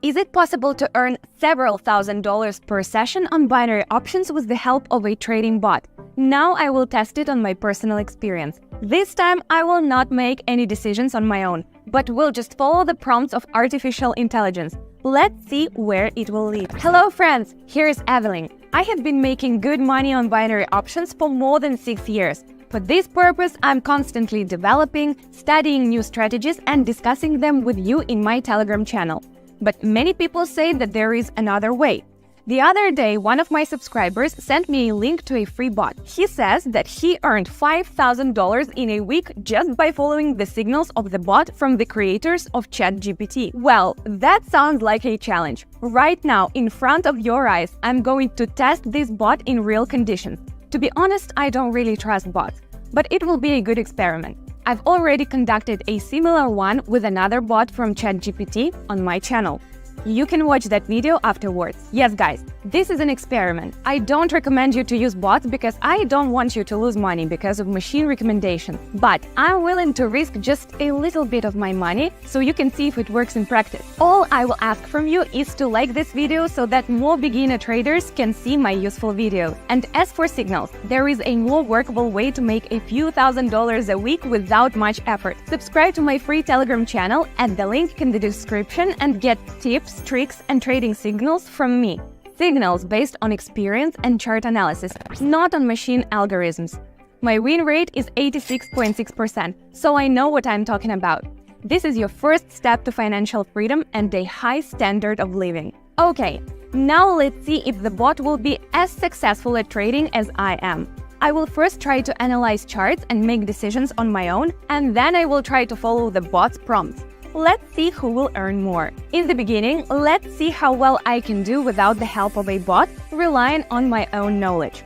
Is it possible to earn several $1,000s per session on binary options with the help of a trading bot? Now I will test it on my personal experience. This time I will not make any decisions on my own, but will just follow the prompts of artificial intelligence. Let's see where it will lead. Hello friends, here is Evelyn. I have been making good money on binary options for more than 6 years. For this purpose, I'm constantly developing, studying new strategies and discussing them with you in my Telegram channel. But many people say that there is another way. The other day, one of my subscribers sent me a link to a free bot. He says that he earned $5,000 in a week just by following the signals of the bot from the creators of ChatGPT. Well, that sounds like a challenge. Right now, in front of your eyes, I'm going to test this bot in real conditions. To be honest, I don't really trust bots, but it will be a good experiment. I've already conducted a similar one with another bot from ChatGPT on my channel. You can watch that video afterwards. Yes, guys, this is an experiment. I don't recommend you to use bots because I don't want you to lose money because of machine recommendations. But I'm willing to risk just a little bit of my money so you can see if it works in practice. All I will ask from you is to like this video so that more beginner traders can see my useful videos. And as for signals, there is a more workable way to make a few $1,000s a week without much effort. Subscribe to my free Telegram channel at the link in the description and get tips, tricks and trading signals from me. Signals based on experience and chart analysis, not on machine algorithms. My win rate is 86.6%, so I know what I'm talking about. This is your first step to financial freedom and a high standard of living. Okay, now let's see if the bot will be as successful at trading as I am. I will first try to analyze charts and make decisions on my own, and then I will try to follow the bot's prompts. Let's see who will earn more. In the beginning, let's see how well I can do without the help of a bot, relying on my own knowledge.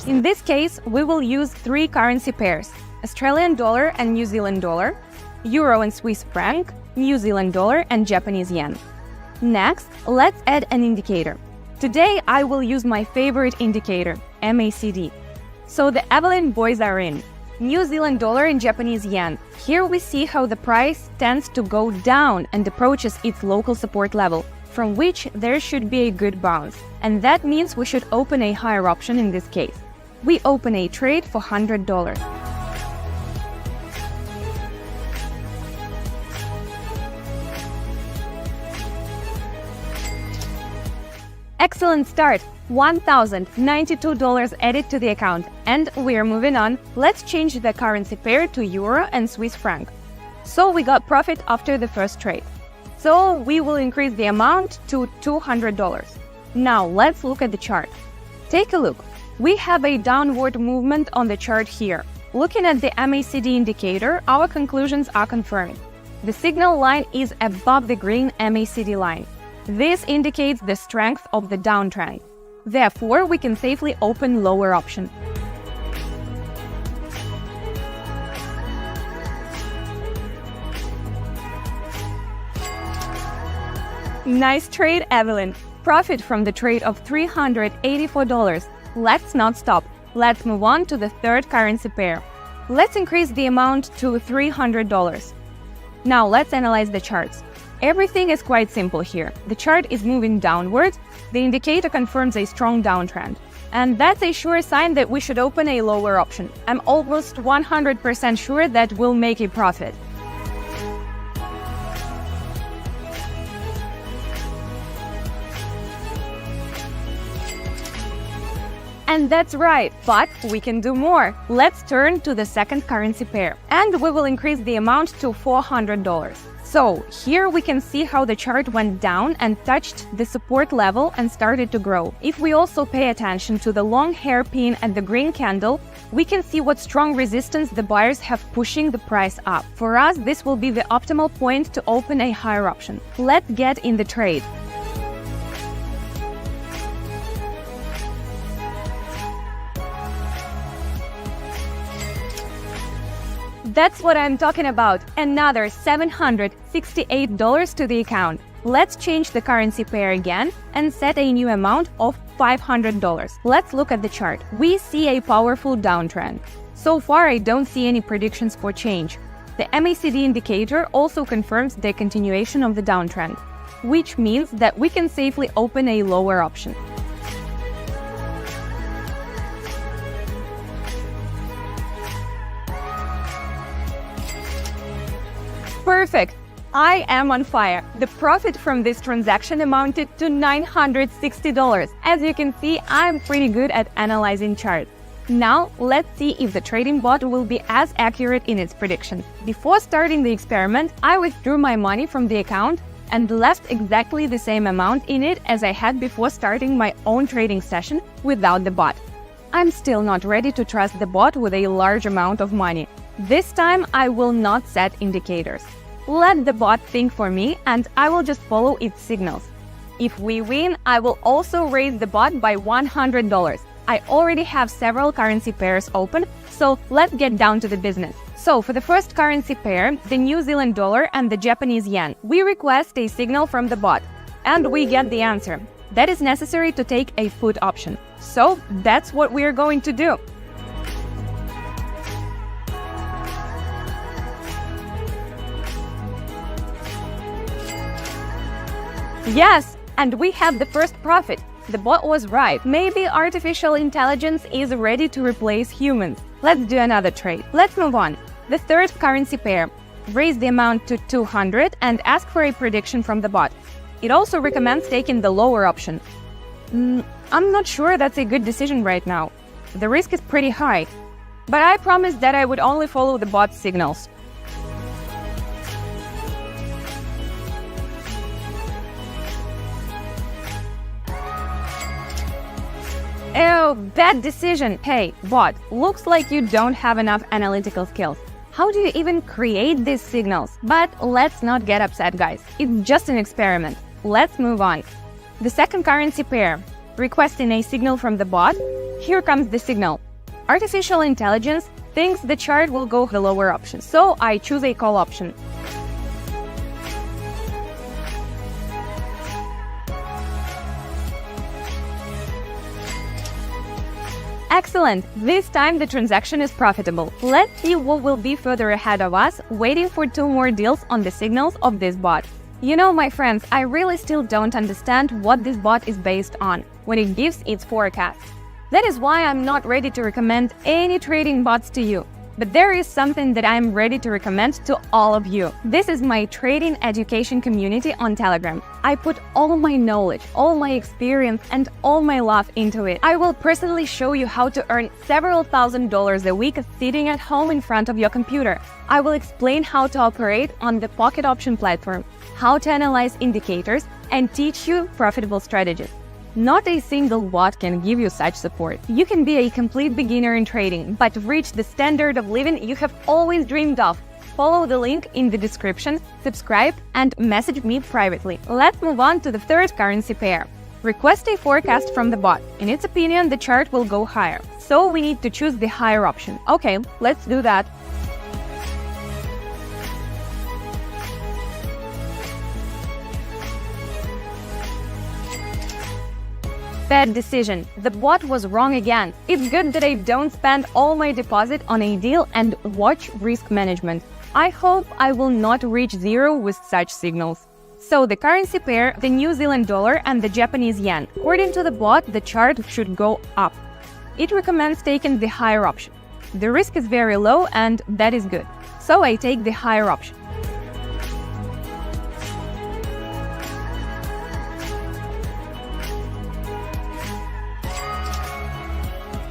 In this case, we will use 3 currency pairs: Australian dollar and New Zealand dollar, Euro and Swiss franc, New Zealand dollar and Japanese yen. Next, let's add an indicator. Today, I will use my favorite indicator, MACD. So the Evelyn boys are in. New Zealand dollar and Japanese yen. Here we see how the price tends to go down and approaches its local support level, from which there should be a good bounce. And that means we should open a higher option in this case. We open a trade for $100. Excellent start! $1,092 added to the account, and we're moving on. Let's change the currency pair to Euro and Swiss franc. So we got profit after the first trade. So we will increase the amount to $200. Now let's look at the chart. Take a look. We have a downward movement on the chart here. Looking at the MACD indicator, our conclusions are confirmed. The signal line is above the green MACD line. This indicates the strength of the downtrend. Therefore, we can safely open lower option. Nice trade, Evelyn! Profit from the trade of $384. Let's not stop. Let's move on to the third currency pair. Let's increase the amount to $300. Now let's analyze the charts. Everything is quite simple here. The chart is moving downwards, the indicator confirms a strong downtrend. And that's a sure sign that we should open a lower option. I'm almost 100% sure that we'll make a profit. And that's right, but we can do more. Let's turn to the second currency pair, and we will increase the amount to $400. So here we can see how the chart went down and touched the support level and started to grow. If we also pay attention to the long hairpin and the green candle, we can see what strong resistance the buyers have pushing the price up. For us, this will be the optimal point to open a higher option. Let's get in the trade. That's what I'm talking about. Another $768 to the account. Let's change the currency pair again and set a new amount of $500. Let's look at the chart. We see a powerful downtrend. So far, I don't see any predictions for change. The MACD indicator also confirms the continuation of the downtrend. which means that we can safely open a lower option. Perfect! I am on fire. The profit from this transaction amounted to $960. As you can see, I'm pretty good at analyzing charts. Now, let's see if the trading bot will be as accurate in its predictions. Before starting the experiment, I withdrew my money from the account and left exactly the same amount in it as I had before starting my own trading session without the bot. I'm still not ready to trust the bot with a large amount of money. This time, I will not set indicators. Let the bot think for me and I will just follow its signals. If we win, I will also raise the bot by $100. I already have several currency pairs open, so let's get down to the business. So for the first currency pair, the New Zealand dollar and the Japanese yen, we request a signal from the bot, and we get the answer. That is necessary to take a put option. So that's what we are going to do. Yes, and we have the first profit. The bot was right. Maybe artificial intelligence is ready to replace humans. Let's do another trade. Let's move on. The third currency pair. Raise the amount to 200 and ask for a prediction from the bot. It also recommends taking the lower option. I'm not sure that's a good decision right now. The risk is pretty high. But I promised that I would only follow the bot's signals. Oh, bad decision! Hey, bot, looks like you don't have enough analytical skills. How do you even create these signals? But let's not get upset, guys. It's just an experiment. Let's move on. The second currency pair. Requesting a signal from the bot. Here comes the signal. Artificial intelligence thinks the chart will go the lower option, so I choose a call option. Excellent! This time the transaction is profitable. Let's see what will be further ahead of us, waiting for 2 more deals on the signals of this bot. You know, my friends, I really still don't understand what this bot is based on when it gives its forecasts. That is why I'm not ready to recommend any trading bots to you. But there is something that I'm ready to recommend to all of you. This is my trading education community on Telegram. I put all my knowledge, all my experience, and all my love into it. I will personally show you how to earn several $1,000s a week sitting at home in front of your computer. I will explain how to operate on the Pocket Option platform, how to analyze indicators, and teach you profitable strategies. Not a single bot can give you such support. You can be a complete beginner in trading, but reach the standard of living you have always dreamed of. Follow the link in the description, subscribe, and message me privately. Let's move on to the third currency pair. Request a forecast from the bot. In its opinion, the chart will go higher. So we need to choose the higher option. Okay, let's do that. Bad decision. The bot was wrong again. It's good that I don't spend all my deposit on a deal and watch risk management. I hope I will not reach zero with such signals. So the currency pair, the New Zealand dollar and the Japanese yen. According to the bot, the chart should go up. It recommends taking the higher option. The risk is very low and that is good. So I take the higher option.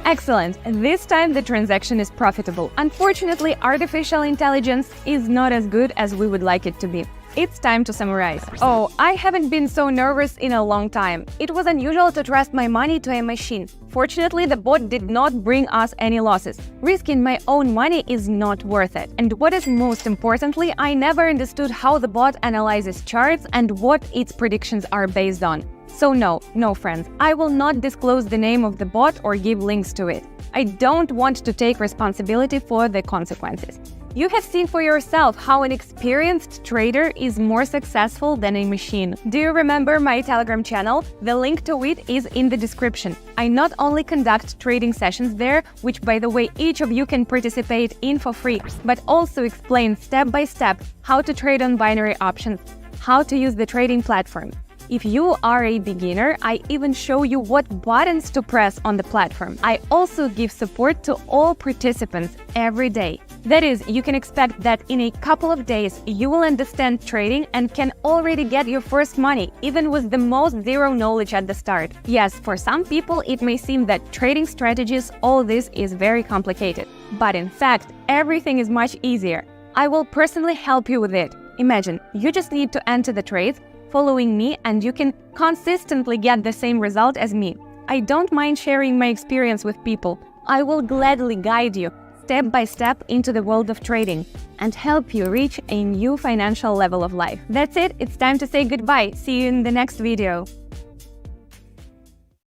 Excellent! This time the transaction is profitable. Unfortunately, artificial intelligence is not as good as we would like it to be. It's time to summarize. Oh, I haven't been so nervous in a long time. It was unusual to trust my money to a machine. Fortunately, the bot did not bring us any losses. Risking my own money is not worth it. And what is most importantly, I never understood how the bot analyzes charts and what its predictions are based on. So no friends, I will not disclose the name of the bot or give links to it. I don't want to take responsibility for the consequences. You have seen for yourself how an experienced trader is more successful than a machine. Do you remember my Telegram channel? The link to it is in the description. I not only conduct trading sessions there, which by the way each of you can participate in for free, but also explain step by step how to trade on binary options, how to use the trading platform. If you are a beginner, I even show you what buttons to press on the platform. I also give support to all participants every day. That is, you can expect that in a couple of days, you will understand trading and can already get your first money, even with the most zero knowledge at the start. Yes, for some people, it may seem that trading strategies, all this is very complicated. But in fact, everything is much easier. I will personally help you with it. Imagine, you just need to enter the trades, following me, and you can consistently get the same result as me. I don't mind sharing my experience with people. I will gladly guide you step by step into the world of trading and help you reach a new financial level of life. That's it, it's time to say goodbye. See you in the next video.